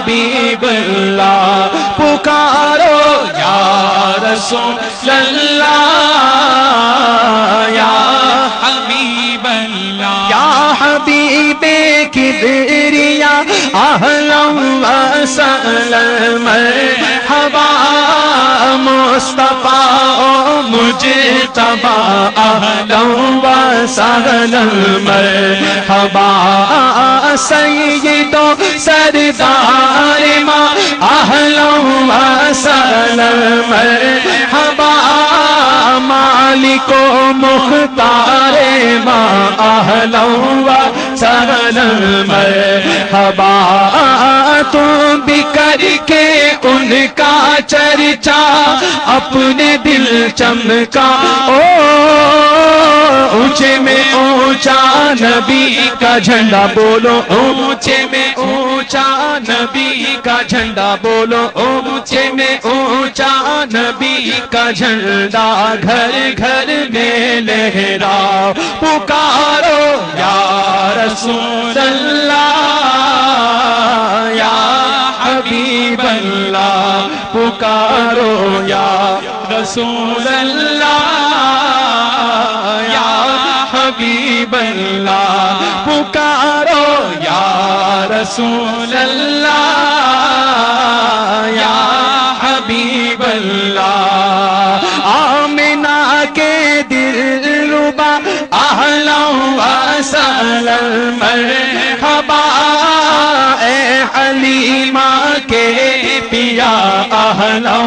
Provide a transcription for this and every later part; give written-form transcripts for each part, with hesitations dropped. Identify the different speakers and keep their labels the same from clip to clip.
Speaker 1: حبیب اللہ پکارو یا رسول اللہ یا حبیب اللہ یا حبیب کبریا اہلا و سہلا مرحبا مصطفیٰ مجتبی اہلا و سہلا مرحبا سید و سردار ماں اہلا و سہلا مرحبا مالک و مختار ماں اہلا و سہلا مرحبا تم بھی کر کے ان کا چرچا اپنے دل چمکا او اونچے میں اونچا نبی کا جھنڈا بولو اونچے میں اونچا نبی کا جھنڈا بولو اونچے میں اونچا نبی کا جھنڈا گھر گھر میں لہراؤ پکارو یا رسول اللہ یا حبیب اللہ پکارو یا رسول اللہ یا حبیب اللہ پکارو یا رسول اللہ یا حبیب اللہ آمنہ کے دل ربا اہلا و سہلا مرحبا اے حلیمہ کے پیا اہلا و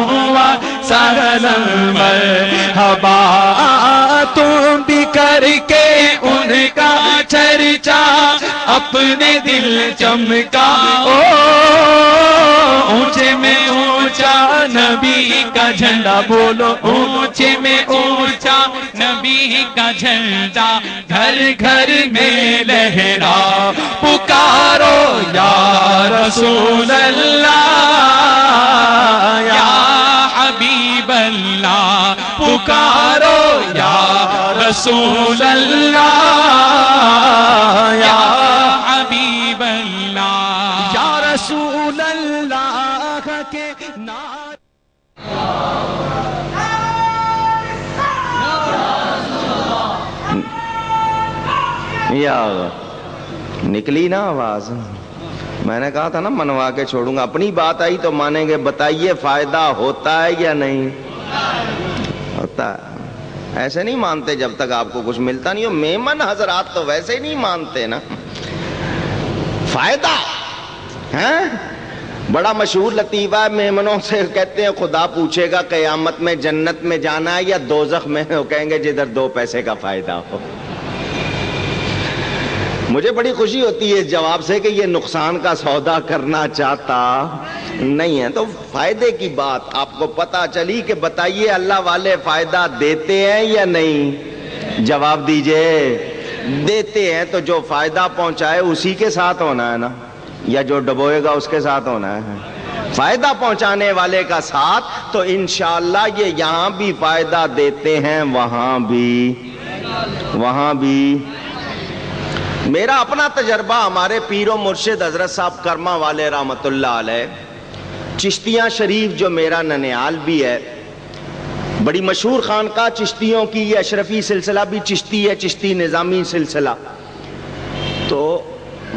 Speaker 1: سہلا مرحبا تم بھی کر کے ان کا چرچا اپنے دل چمکا او اونچے میں اونچا نبی کا جھنڈا بولو اونچے میں اونچا نبی کا جھنڈا گھر گھر میں لہرا پکارو یا رسول اللہ یا حبیب اللہ پکارو یا رسول اللہ یا حبیب اللہ یا رسول اللہ کے نام
Speaker 2: یا نکلی نا آواز میں نے کہا تھا نا منوا کے چھوڑوں گا اپنی بات آئی تو مانیں گے بتائیے فائدہ ہوتا ہے یا نہیں ہوتا ہے ایسے نہیں مانتے جب تک آپ کو کچھ ملتا نہیں ہو میمن حضرات تو ویسے ہی نہیں مانتے نا فائدہ ہیں بڑا مشہور لطیفہ ہے میمنوں سے کہتے ہیں خدا پوچھے گا قیامت میں جنت میں جانا ہے یا دوزخ میں وہ کہیں گے جدھر 2 پیسے کا فائدہ ہو مجھے بڑی خوشی ہوتی ہے اس جواب سے کہ یہ نقصان کا سودا کرنا چاہتا نہیں ہے تو فائدے کی بات آپ کو پتا چلی کہ بتائیے اللہ والے فائدہ دیتے ہیں یا نہیں جواب دیجئے دیتے ہیں تو جو فائدہ پہنچائے اسی کے ساتھ ہونا ہے نا یا جو ڈبوئے گا اس کے ساتھ ہونا ہے فائدہ پہنچانے والے کا ساتھ تو انشاءاللہ یہ یہاں بھی فائدہ دیتے ہیں وہاں بھی میرا اپنا تجربہ ہمارے پیر و مرشد حضرت صاحب کرما والے رحمت اللہ علیہ چشتیاں شریف جو میرا ننیال بھی ہے بڑی مشہور خانقاہ چشتیوں کی یہ اشرفی سلسلہ بھی چشتی ہے چشتی نظامی سلسلہ تو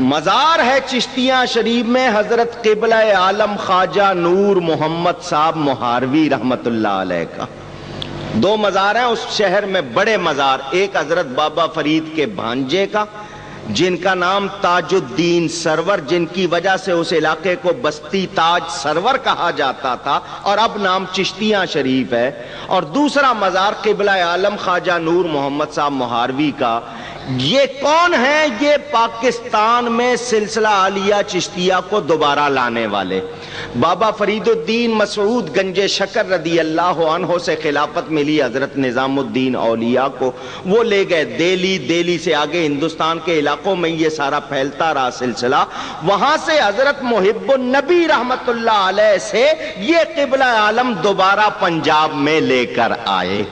Speaker 2: مزار ہے چشتیاں شریف میں حضرت قبلہ عالم خواجہ نور محمد صاحب مہاروی رحمت اللہ علیہ کا 2 مزار ہیں اس شہر میں بڑے مزار ایک حضرت بابا فرید کے بھانجے کا جن کا نام تاج الدین سرور جن کی وجہ سے اس علاقے کو بستی تاج سرور کہا جاتا تھا اور اب نام چشتیاں شریف ہے اور دوسرا مزار قبلہ عالم خواجہ نور محمد صاحب مہاروی کا یہ کون ہیں یہ پاکستان میں سلسلہ عالیہ چشتیہ کو دوبارہ لانے والے بابا فرید الدین مسعود گنج شکر رضی اللہ عنہ سے خلافت ملی حضرت نظام الدین اولیاء کو وہ لے گئے دہلی سے آگے ہندوستان کے علاقوں میں یہ سارا پھیلتا رہا سلسلہ وہاں سے حضرت محب النبی رحمت اللہ علیہ سے یہ قبلہ عالم دوبارہ پنجاب میں لے کر آئے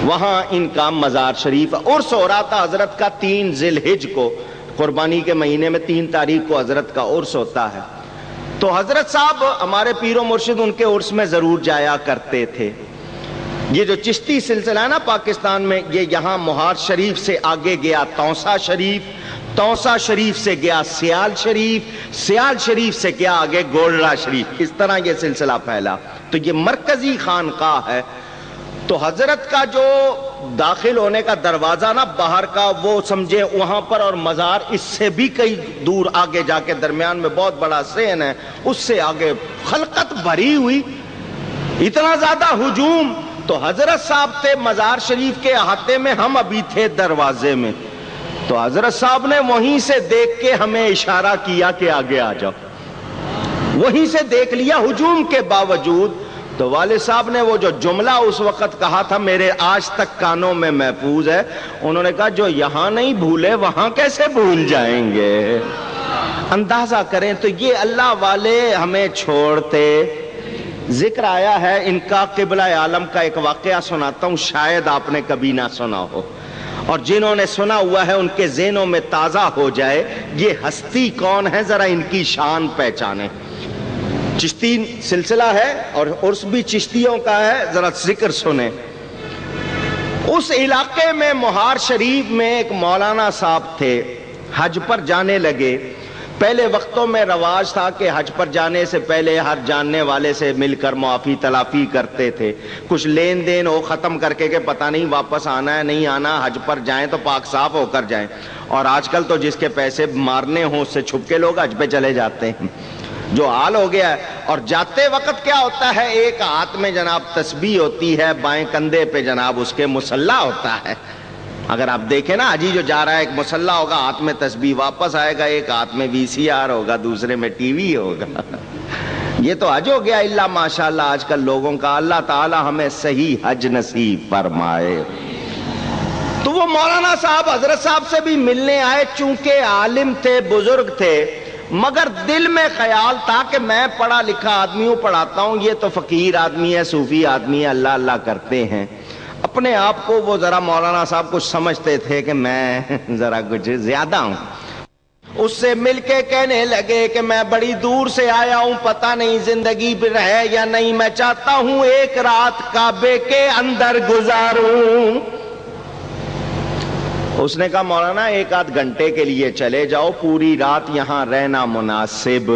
Speaker 2: وہاں ان کا مزار شریف عرس ہو رہا تھا حضرت کا 3 ذی الحجہ کو قربانی کے مہینے میں 3 تاریخ کو حضرت کا عرس ہوتا ہے تو حضرت صاحب ہمارے پیر و مرشد ان کے عرس میں ضرور جایا کرتے تھے. یہ جو چشتی سلسلہ ہے نا پاکستان میں، یہ یہاں مہار شریف سے آگے گیا توسا شریف، توسا شریف سے گیا سیال شریف، سیال شریف سے گیا آگے گولڑا شریف، اس طرح یہ سلسلہ پھیلا. تو یہ مرکزی خانقاہ ہے. تو حضرت کا جو داخل ہونے کا دروازہ نا باہر کا، وہ سمجھے وہاں پر، اور مزار اس سے بھی کئی دور آگے جا کے درمیان میں بہت بڑا سین ہے، اس سے آگے خلقت بھری ہوئی، اتنا زیادہ ہجوم. تو حضرت صاحب تھے مزار شریف کے احاطے میں، ہم ابھی تھے دروازے میں. تو حضرت صاحب نے وہیں سے دیکھ کے ہمیں اشارہ کیا کہ آگے آ جاؤ، وہیں سے دیکھ لیا ہجوم کے باوجود. تو والد صاحب نے وہ جو جملہ اس وقت کہا تھا میرے آج تک کانوں میں محفوظ ہے، انہوں نے کہا جو یہاں نہیں بھولے وہاں کیسے بھول جائیں گے. اندازہ کریں تو یہ اللہ والے ہمیں چھوڑتے. ذکر آیا ہے ان کا، قبلہ عالم کا ایک واقعہ سناتا ہوں، شاید آپ نے کبھی نہ سنا ہو، اور جنہوں نے سنا ہوا ہے ان کے ذہنوں میں تازہ ہو جائے. یہ ہستی کون ہے ذرا ان کی شان پہچانے. چشتی سلسلہ ہے اور عرس بھی چشتیوں کا ہے، ذرا ذکر سنیں. اس علاقے میں مہار شریف میں ایک مولانا صاحب تھے، حج پر جانے لگے. پہلے وقتوں میں رواج تھا کہ حج پر جانے سے پہلے ہر جاننے والے سے مل کر معافی تلافی کرتے تھے، کچھ لین دین ہو ختم کر کے کہ پتہ نہیں واپس آنا ہے نہیں آنا، حج پر جائیں تو پاک صاف ہو کر جائیں. اور آج کل تو جس کے پیسے مارنے ہوں اس سے چھپ کے لوگ حج پہ چلے جاتے ہیں، جو حال ہو گیا ہے. اور جاتے وقت کیا ہوتا ہے، ایک ہاتھ میں جناب تسبیح ہوتی ہے، بائیں کندھے پہ جناب اس کے مصلی ہوتا ہے. اگر آپ دیکھیں نا حجی جو جا رہا ہے، ایک مصلی ہوگا، ہاتھ میں تسبیح، واپس آئے گا ایک ہاتھ میں VCR ہوگا، دوسرے میں ٹی وی ہوگا. یہ تو حج ہو گیا اللہ ماشاءاللہ آج کل لوگوں کا. اللہ تعالی ہمیں صحیح حج نصیب فرمائے. تو وہ مولانا صاحب حضرت صاحب سے بھی ملنے آئے، چونکہ عالم تھے، بزرگ تھے، مگر دل میں خیال تھا کہ میں پڑھا لکھا آدمی ہوں، پڑھاتا ہوں، یہ تو فقیر آدمی ہے، صوفی آدمی ہے، اللہ اللہ کرتے ہیں. اپنے آپ کو وہ ذرا مولانا صاحب کچھ سمجھتے تھے کہ میں ذرا کچھ زیادہ ہوں. اس سے مل کے کہنے لگے کہ میں بڑی دور سے آیا ہوں، پتہ نہیں زندگی پر ہے یا نہیں، میں چاہتا ہوں ایک رات کعبے کے اندر گزاروں. اس نے کہا مولانا ایک آدھ گھنٹے کے لیے چلے جاؤ، پوری رات یہاں رہنا مناسب.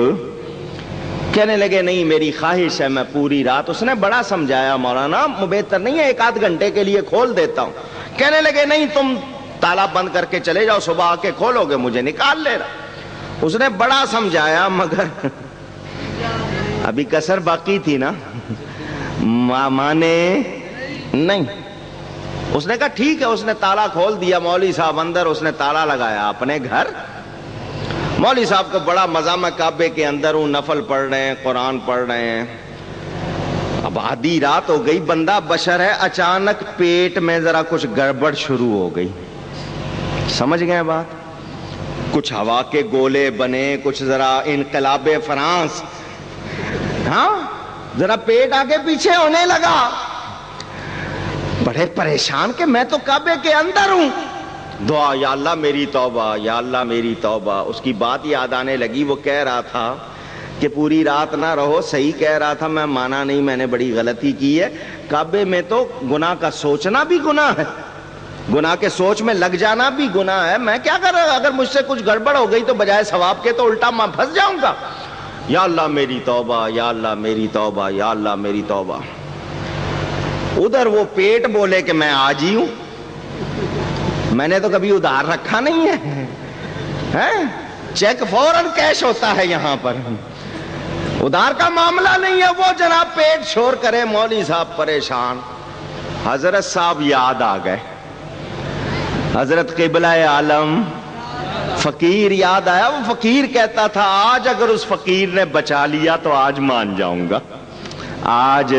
Speaker 2: کہنے لگے نہیں میری خواہش ہے میں پوری رات. اس نے بڑا سمجھایا مولانا بہتر نہیں ہے ایک آدھ گھنٹے کے لیے کھول دیتا ہوں. کہنے لگے نہیں تم تالا بند کر کے چلے جاؤ، صبح آ کے کھولو گے مجھے نکال لے رہا. اس نے بڑا سمجھایا مگر ابھی کسر باقی تھی نا، مانے نہیں. اس نے کہا ٹھیک ہے. اس نے تالا کھول دیا، مولوی صاحب اندر، اس نے تالا لگایا اپنے گھر. مولوی صاحب کو بڑا مزہ، میں کعبے کے اندر ہوں، نفل پڑھ رہے ہیں، قرآن پڑھ رہے ہیں. اب آدھی رات ہو گئی، بندہ بشر ہے، اچانک پیٹ میں ذرا کچھ گڑبڑ شروع ہو گئی. سمجھ گئے بات؟ کچھ ہوا کے گولے بنے، کچھ ذرا انقلاب فرانس، ہاں ذرا پیٹ آگے پیچھے ہونے لگا. بڑے پریشان کہ میں تو کعبے کے اندر ہوں. دعا یا اللہ میری توبہ، یا اللہ میری توبہ. اس کی بات یاد آنے لگی، وہ کہہ رہا تھا کہ پوری رات نہ رہو. صحیح کہہ رہا تھا، میں مانا نہیں، میں نے بڑی غلطی کی ہے. کعبے میں تو گناہ کا سوچنا بھی گناہ ہے، گناہ کے سوچ میں لگ جانا بھی گناہ ہے. میں کیا کر رہا، اگر مجھ سے کچھ گڑبڑ ہو گئی تو بجائے ثواب کے تو الٹا میں پھنس جاؤں گا. یا اللہ میری توبہ، یا اللہ میری توبہ، یا اللہ میری توبہ. ادھر وہ پیٹ بولے کہ میں آج ہی ہوں، میں نے تو کبھی ادھار رکھا نہیں ہے، چیک فوراً کیش ہوتا ہے یہاں پر، ادھار کا معاملہ نہیں ہے. وہ جناب پیٹ شور کرے، مولوی صاحب پریشان. حضرت صاحب یاد آ گئے، حضرت قبلہ عالم فقیر یاد آیا. وہ فقیر کہتا تھا آج اگر اس فقیر نے بچا لیا تو آج مان جاؤں گا. آج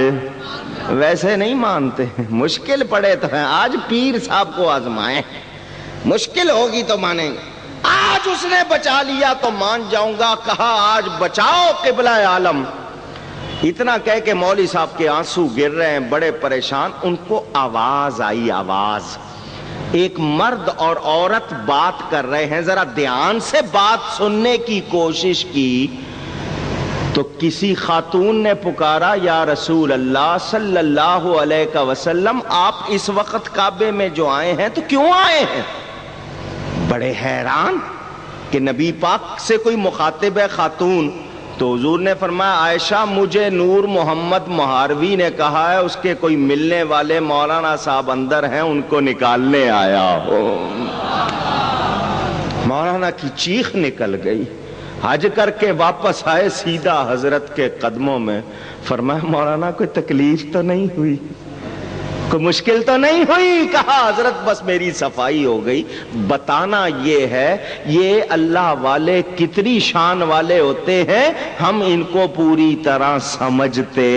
Speaker 2: ویسے نہیں مانتے، مشکل پڑے تو ہیں. آج پیر صاحب کو آزمائیں، مشکل ہوگی تو مانیں گے. آج اس نے بچا لیا تو مان جاؤں گا. کہا آج بچاؤ قبلہ عالم. اتنا کہہ کے مولوی صاحب کے آنسو گر رہے ہیں، بڑے پریشان. ان کو آواز آئی، آواز. ایک مرد اور عورت بات کر رہے ہیں، ذرا دھیان سے بات سننے کی کوشش کی. تو کسی خاتون نے پکارا یا رسول اللہ صلی اللہ علیہ وسلم آپ اس وقت کعبے میں جو آئے ہیں تو کیوں آئے ہیں؟ بڑے حیران کہ نبی پاک سے کوئی مخاطب ہے خاتون. تو حضور نے فرمایا عائشہ مجھے نور محمد مہاروی نے کہا ہے اس کے کوئی ملنے والے مولانا صاحب اندر ہیں ان کو نکالنے آیا ہو. مولانا کی چیخ نکل گئی. حج کر کے واپس آئے سیدھا حضرت کے قدموں میں. فرمایا مولانا کوئی تکلیف تو نہیں ہوئی، کوئی مشکل تو نہیں ہوئی؟ کہا حضرت بس میری صفائی ہو گئی. بتانا یہ ہے یہ اللہ والے کتنی شان والے ہوتے ہیں، ہم ان کو پوری طرح سمجھتے.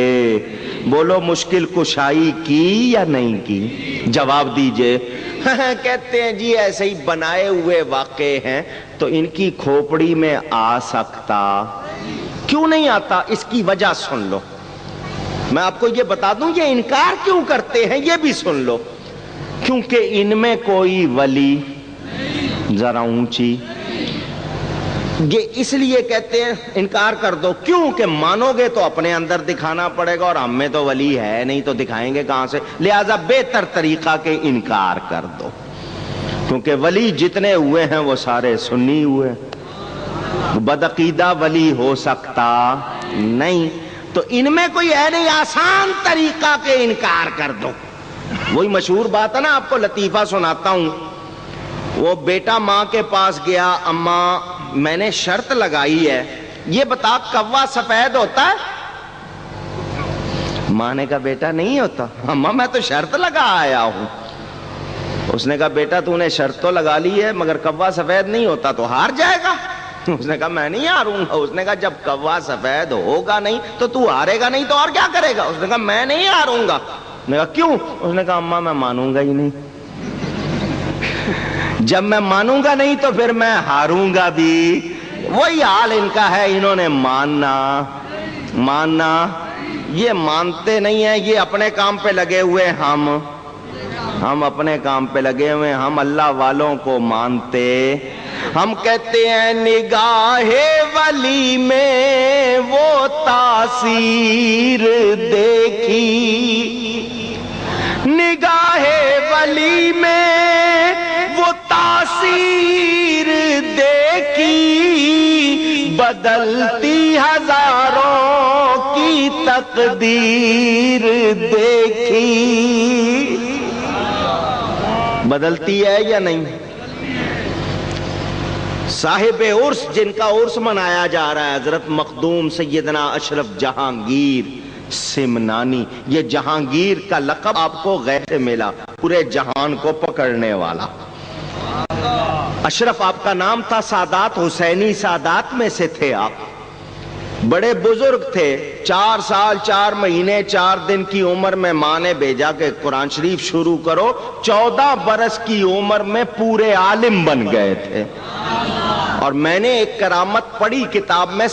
Speaker 2: بولو مشکل کشائی کی یا نہیں کی؟ جواب دیجئے. کہتے ہیں جی ایسے ہی بنائے ہوئے واقع ہیں. تو ان کی کھوپڑی میں آ سکتا، کیوں نہیں آتا؟ اس کی وجہ سن لو. میں آپ کو یہ بتا دوں یہ انکار کیوں کرتے ہیں یہ بھی سن لو. کیونکہ ان میں کوئی ولی، ذرا اونچی، یہ اس لیے کہتے ہیں انکار کر دو. کیوں کہ مانو گے تو اپنے اندر دکھانا پڑے گا اور ہم میں تو ولی ہے نہیں تو دکھائیں گے کہاں سے. لہذا بہتر طریقہ کہ انکار کر دو. کیونکہ ولی جتنے ہوئے ہیں وہ سارے سنی ہوئے، بدعقیدہ ولی ہو سکتا نہیں. تو ان میں کوئی ہے نہیں آسان طریقہ کہ انکار کر دو. وہی مشہور بات ہے نا، آپ کو لطیفہ سناتا ہوں. وہ بیٹا ماں کے پاس گیا، اماں میں نے شرط لگائی ہے یہ بتا کوا سفید ہوتا ہے؟ ماں نے کہا بیٹا نہیں ہوتا. اماں میں تو شرط لگا آیا ہوں. اس نے کہا بیٹا تو نے شرط تو لگا لی ہے مگر کوا سفید نہیں ہوتا تو ہار جائے گا. اس نے کہا میں نہیں ہاروں گا. اس نے کہا جب کوا سفید ہوگا نہیں تو ہارے گا نہیں تو اور کیا کرے گا؟ اس نے کہا میں نہیں ہاروں گا. اس نے کہا کیوں؟ اس نے کہا اماں میں مانوں گا ہی نہیں. جب میں مانوں گا نہیں تو پھر میں ہاروں گا بھی. وہی حال ان کا ہے. انہوں نے ماننا یہ مانتے نہیں ہیں. یہ اپنے کام پہ لگے ہوئے، ہم اپنے کام پہ لگے ہوئے. ہم اللہ والوں کو مانتے. ہم کہتے ہیں نگاہ ولی میں وہ تاثیر دیکھی، نگاہ ولی میں وہ تاثیر دیکھی، بدلتی ہزاروں کی تقدیر دیکھی. بدلتی ہے یا نہیں؟ صاحب عرس جن کا عرس منایا جا رہا ہے حضرت مخدوم سیدنا اشرف جہانگیر سمنانی. یہ جہانگیر کا لقب آپ کو غیر سے ملا، پورے جہان کو پکڑنے والا. اشرف آپ کا نام تھا. سادات حسینی سادات میں سے تھے آپ. بڑے بزرگ تھے. 4 سال 4 مہینے 4 دن کی عمر میں ماں نے بھیجا کہ قرآن شریف شروع کرو. 14 برس کی عمر میں پورے عالم بن گئے تھے. اور میں نے ایک کرامت پڑھی کتاب میں.